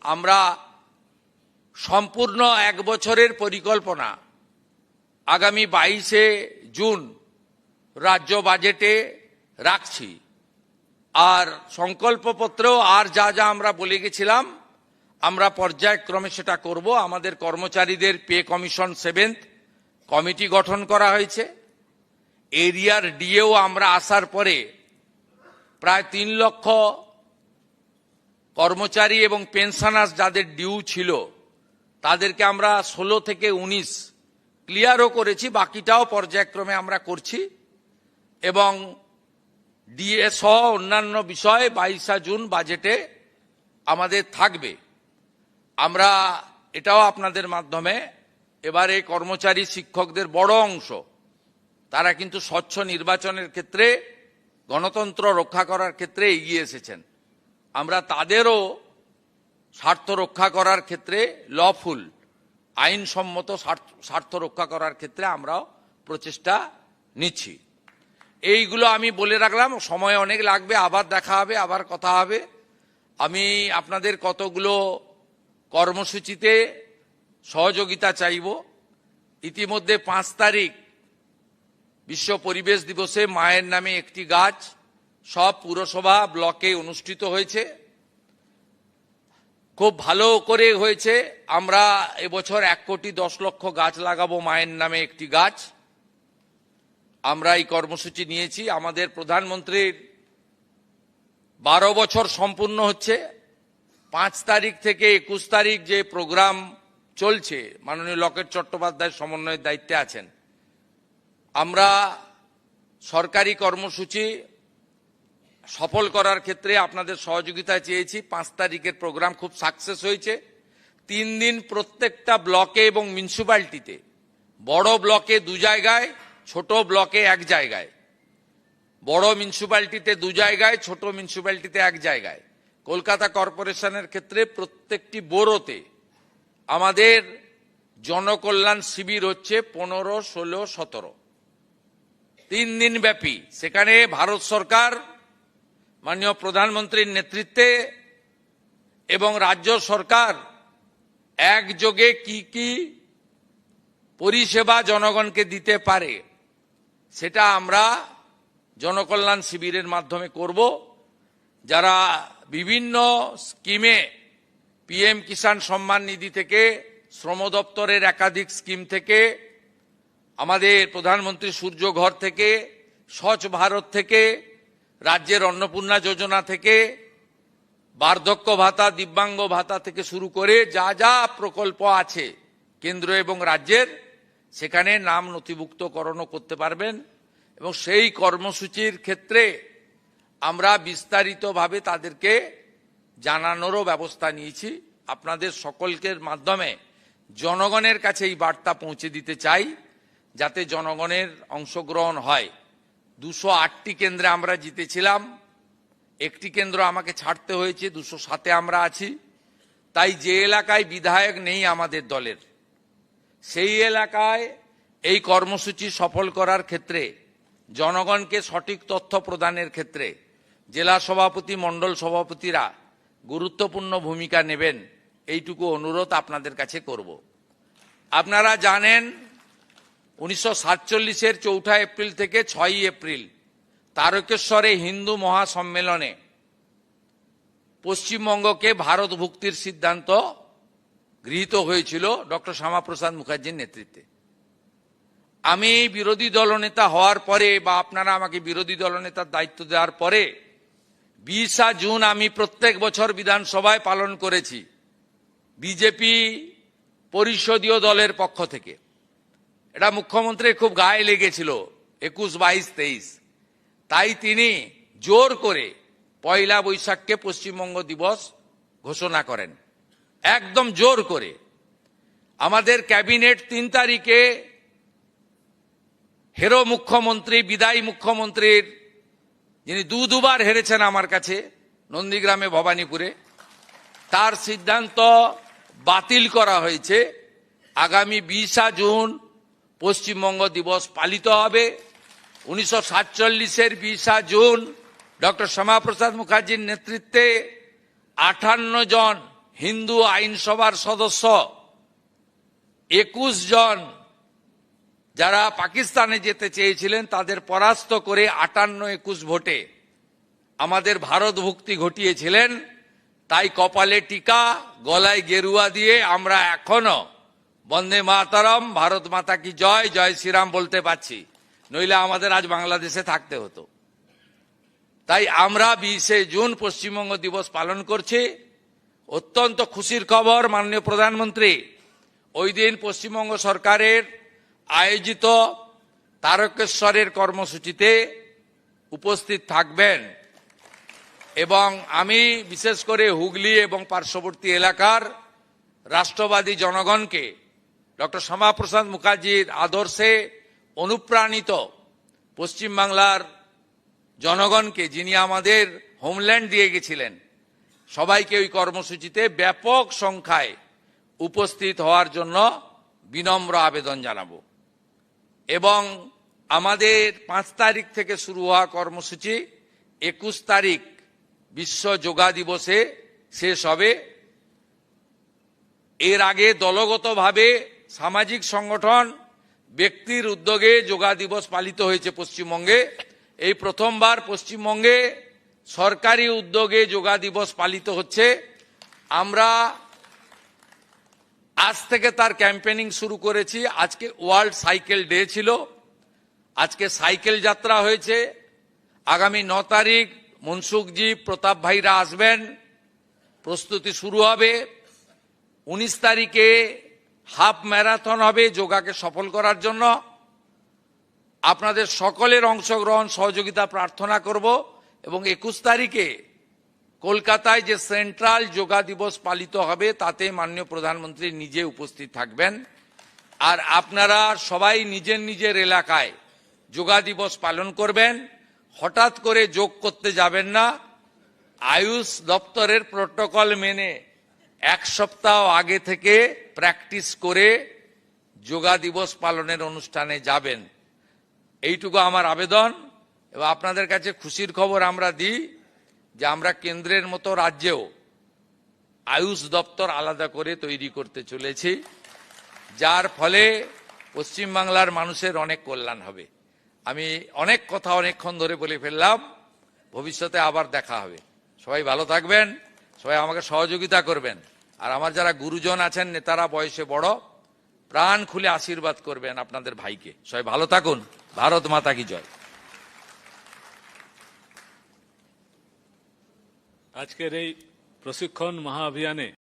আমরা সম্পূর্ণ এক বছরের পরিকল্পনা আগামী 22শে জুন রাজ্য বাজেটে রাখছি। আর সংকল্পপত্রেও আর যা যা আমরা বলে গেছিলাম আমরা পর্যায়ক্রমে সেটা করব। আমাদের কর্মচারীদের পে কমিশন 7th কমিটি গঠন করা হয়েছে। এরিয়ার ডিএও আমরা আসার পরে প্রায় 3 লক্ষ কর্মচারী এবং পেনশনার্স যাদের ডিউ ছিল তাদেরকে আমরা 16 থেকে 19 ক্লিয়ারও করেছি, বাকিটাও পর্যায়ক্রমে আমরা করছি। এবং ডিএ সহ অন্যান্য বিষয় 22শে জুন বাজেটে আমাদের থাকবে। আমরা এটাও আপনাদের মাধ্যমে এবারে কর্মচারী শিক্ষকদের বড় অংশ তারা কিন্তু স্বচ্ছ নির্বাচনের ক্ষেত্রে গণতন্ত্র রক্ষা করার ক্ষেত্রে এগিয়ে এসেছেন। আমরা তাদেরও স্বার্থ রক্ষা করার ক্ষেত্রে লফুল আইনসম্মত স্বার্থ রক্ষা করার ক্ষেত্রে আমরাও প্রচেষ্টা নিচ্ছি। এইগুলো আমি বলে রাখলাম, সময় অনেক লাগবে, আবার দেখা হবে, আবার কথা হবে। আমি আপনাদের কতগুলো কর্মসূচিতে সহযোগিতা চাইব। ইতিমধ্যে 5 তারিখ বিশ্ব পরিবেশ দিবসে মায়ের নামে একটি গাছ সব পুরসভা ব্লকে অনুষ্ঠিত হয়েছে, খুব ভালো করে হয়েছে। আমরা এবছর 1,10,00,000 গাছ লাগাবো মায়ের নামে একটি গাছ। আমরা এই কর্মসূচি নিয়েছি। আমাদের প্রধানমন্ত্রীর 12 বছর সম্পূর্ণ হচ্ছে। 5 তারিখ থেকে 21 তারিখ যে প্রোগ্রাম চলছে, মাননীয় লকেট চট্টোপাধ্যায় সমন্বয়ের দায়িত্বে আছেন। আমরা সরকারি কর্মসূচি সফল করার ক্ষেত্রে আপনাদের সহযোগিতা চেয়েছি। 5 তারিখের প্রোগ্রাম খুব সাকসেস হয়েছে। 3 দিন প্রত্যেকটা ব্লকে এবং মিউনিসিপ্যালিটিতে, বড় ব্লকে 2 জায়গায়, ছোট ব্লকে 1 জায়গায়, বড় মিউনিসিপ্যালিটিতে 2 জায়গায়, ছোট মিউনিসিপ্যালিটিতে 1 জায়গায়। কলকাতা কর্পোরেশনের ক্ষেত্রে প্রত্যেকটি বোরোতে আমাদের জনকল্যাণ শিবির হচ্ছে 15, 16, 17, 3 দিন ব্যাপী। সেখানে ভারত সরকার মাননীয় প্রধানমন্ত্রীর নেতৃত্বে এবং রাজ্য সরকার একযোগে কি কি পরিষেবা জনগণকে দিতে পারে সেটা আমরা জনকল্যাণ শিবিরের মাধ্যমে করব। যারা বিভিন্ন স্কিমে, পিএম কিষাণ সম্মান নিধি থেকে, শ্রম দপ্তরের একাধিক স্কিম থেকে, আমাদের প্রধানমন্ত্রী সূর্য ঘর থেকে, স্বচ্ছ ভারত থেকে, রাজ্যের অন্নপূর্ণা যোজনা থেকে, বার্ধক্য ভাতা, দিব্যাঙ্গ ভাতা থেকে শুরু করে যা যা প্রকল্প আছে কেন্দ্র এবং রাজ্যের, সেখানে নাম নথিভুক্তকরণও করতে পারবেন। এবং সেই কর্মসূচির ক্ষেত্রে আমরা বিস্তারিতভাবে তাদেরকে জানানোরও ব্যবস্থা নিয়েছি। আপনাদের সকলকের মাধ্যমে জনগণের কাছে এই বার্তা পৌঁছে দিতে চাই যাতে জনগণের অংশগ্রহণ হয়। 208টি কেন্দ্রে আমরা জিতেছিলাম, একটি কেন্দ্র আমাকে ছাড়তে হয়েছে, 207-এ আমরা আছি। তাই যে এলাকায় বিধায়ক নেই আমাদের দলের, সেই এলাকায় এই কর্মসূচি সফল করার ক্ষেত্রে, জনগণকে সঠিক তথ্য প্রদানের ক্ষেত্রে জেলা সভাপতি, মণ্ডল সভাপতিরা গুরুত্বপূর্ণ ভূমিকা নেবেন, এইটুকু অনুরোধ আপনাদের কাছে করব। আপনারা জানেন 1947-এর 4 এপ্রিল থেকে 6 এপ্রিল তারকেশ্বরে হিন্দু মহাসম্মেলনে পশ্চিমবঙ্গকে ভারতভুক্তির সিদ্ধান্ত গৃহীত হয়েছিল ডক্টর শ্যামাপ্রসাদ মুখার্জির নেতৃত্বে। আমি বিরোধী দলনেতা হওয়ার পরে, বা আপনারা আমাকে বিরোধী দলনেতার দায়িত্ব দেওয়ার পরে 20শে জুন আমি প্রত্যেক বছর বিধানসভায় পালন করেছি বিজেপি পরিষদীয় দলের পক্ষ থেকে। এটা মুখ্যমন্ত্রীর খুব গায়ে লেগেছিল 21, 22, 23। তাই তিনি জোর করে 1 বৈশাখকে পশ্চিমবঙ্গ দিবস ঘোষণা করেন, একদম জোর করে। আমাদের ক্যাবিনেট 3 তারিখে হেরো মুখ্যমন্ত্রী, বিদায়ী মুখ্যমন্ত্রীর, যিনি দুবার হেরেছেন আমার কাছে নন্দীগ্রামে, ভবানীপুরে, তার সিদ্ধান্ত বাতিল করা হয়েছে। আগামী 20শে জুন পশ্চিমবঙ্গ দিবস পালিত হবে। 1947-এর 20শে জুন ডক্টর শ্যামাপ্রসাদ মুখার্জির নেতৃত্বে 58 জন হিন্দু আইনসভার সদস্য 21 জন যারা পাকিস্তানে যেতে চেয়েছিলেন তাদের পরাস্ত করে 58-21 ভোটে আমাদের ভারতভুক্তি ঘটিয়েছিলেন। তাই কপালে টিকা, গলায় গেরুয়া দিয়ে আমরা এখনো বন্দে মাতরম, ভারত মাতা কি জয়, জয় শ্রীরাম বলতে পারছি, নইলে আমাদের আজ বাংলাদেশে থাকতে হতো। তাই আমরা 20শে জুন পশ্চিমবঙ্গ দিবস পালন করছি। অত্যন্ত খুশির খবর, মাননীয় প্রধানমন্ত্রী ওই দিন পশ্চিমবঙ্গ সরকারের আয়োজিত তারকেশ্বরের কর্মসূচিতে উপস্থিত থাকবেন এবং আমি বিশেষ করে হুগলি এবং পার্শ্ববর্তী এলাকার রাষ্ট্রবাদী জনগণকে ডক্টর শ্যামাপ্রসাদ মুখার্জির আদর্শে অনুপ্রাণিত পশ্চিমবাংলার জনগণকে, যিনি আমাদের হোমল্যান্ড দিয়ে গেছিলেন, সবাইকে ওই কর্মসূচিতে ব্যাপক সংখ্যায় উপস্থিত হওয়ার জন্য বিনম্র আবেদন জানাবো। এবং আমাদের 5 তারিখ থেকে শুরু হওয়া কর্মসূচি 21 তারিখ বিশ্ব যোগা দিবসে শেষ হবে। এর আগে দলগতভাবে সামাজিক সংগঠন, ব্যক্তির উদ্যোগে যোগা দিবস পালিত হয়েছে পশ্চিমবঙ্গে। এই প্রথমবার পশ্চিমবঙ্গে সরকারি উদ্যোগে যোগা দিবস পালিত হচ্ছে। আমরা আজ থেকে তার ক্যাম্পেনিং শুরু করেছি। আজকে ওয়ার্ল্ড সাইকেল ডে ছিল, আজকে সাইকেল যাত্রা হয়েছে। আগামী 9 তারিখ মনসুখজি, প্রতাপ ভাইরা আসবেন, প্রস্তুতি শুরু হবে। 19 তারিখে হাফ ম্যারাথন হবে যোগাকে সফল করার জন্য। আপনাদের সকলের অংশগ্রহণ সহযোগিতা প্রার্থনা করব। এবং 21 তারিখে কলকাতায় যে সেন্ট্রাল যোগা দিবস পালিত হবে তাতে মাননীয় প্রধানমন্ত্রী নিজে উপস্থিত থাকবেন। আর আপনারা সবাই নিজের নিজের এলাকায় যোগা দিবস পালন করবেন। হঠাৎ করে যোগ করতে যাবেন না, আয়ুষ দপ্তরের প্রোটোকল মেনে 1 সপ্তাহ আগে থেকে প্র্যাকটিস করে যোগা দিবস পালনের অনুষ্ঠানে যাবেন। এইটুকু আমার আবেদন। এবং আপনাদের কাছে খুশির খবর আমরা দিই যে আমরা কেন্দ্রের মতো রাজ্যেও আয়ুষ দপ্তর আলাদা করে তৈরি করতে চলেছি, যার ফলে পশ্চিমবাংলার মানুষের অনেক কল্যাণ হবে। আমি অনেক কথা অনেকক্ষণ ধরে বলে ফেললাম, ভবিষ্যতে আবার দেখা হবে। সবাই ভালো থাকবেন, সবাই আমাকে সহযোগিতা করবেন। আর আমার যারা গুরুজন আছেন, নেতারা বয়সে বড়, প্রাণ খুলে আশীর্বাদ করবেন আপনাদের ভাইকে। সবাই ভালো থাকুন। ভারত মাতা কি জয়। আজকের এই প্রশিক্ষণ মহাঅভিযানে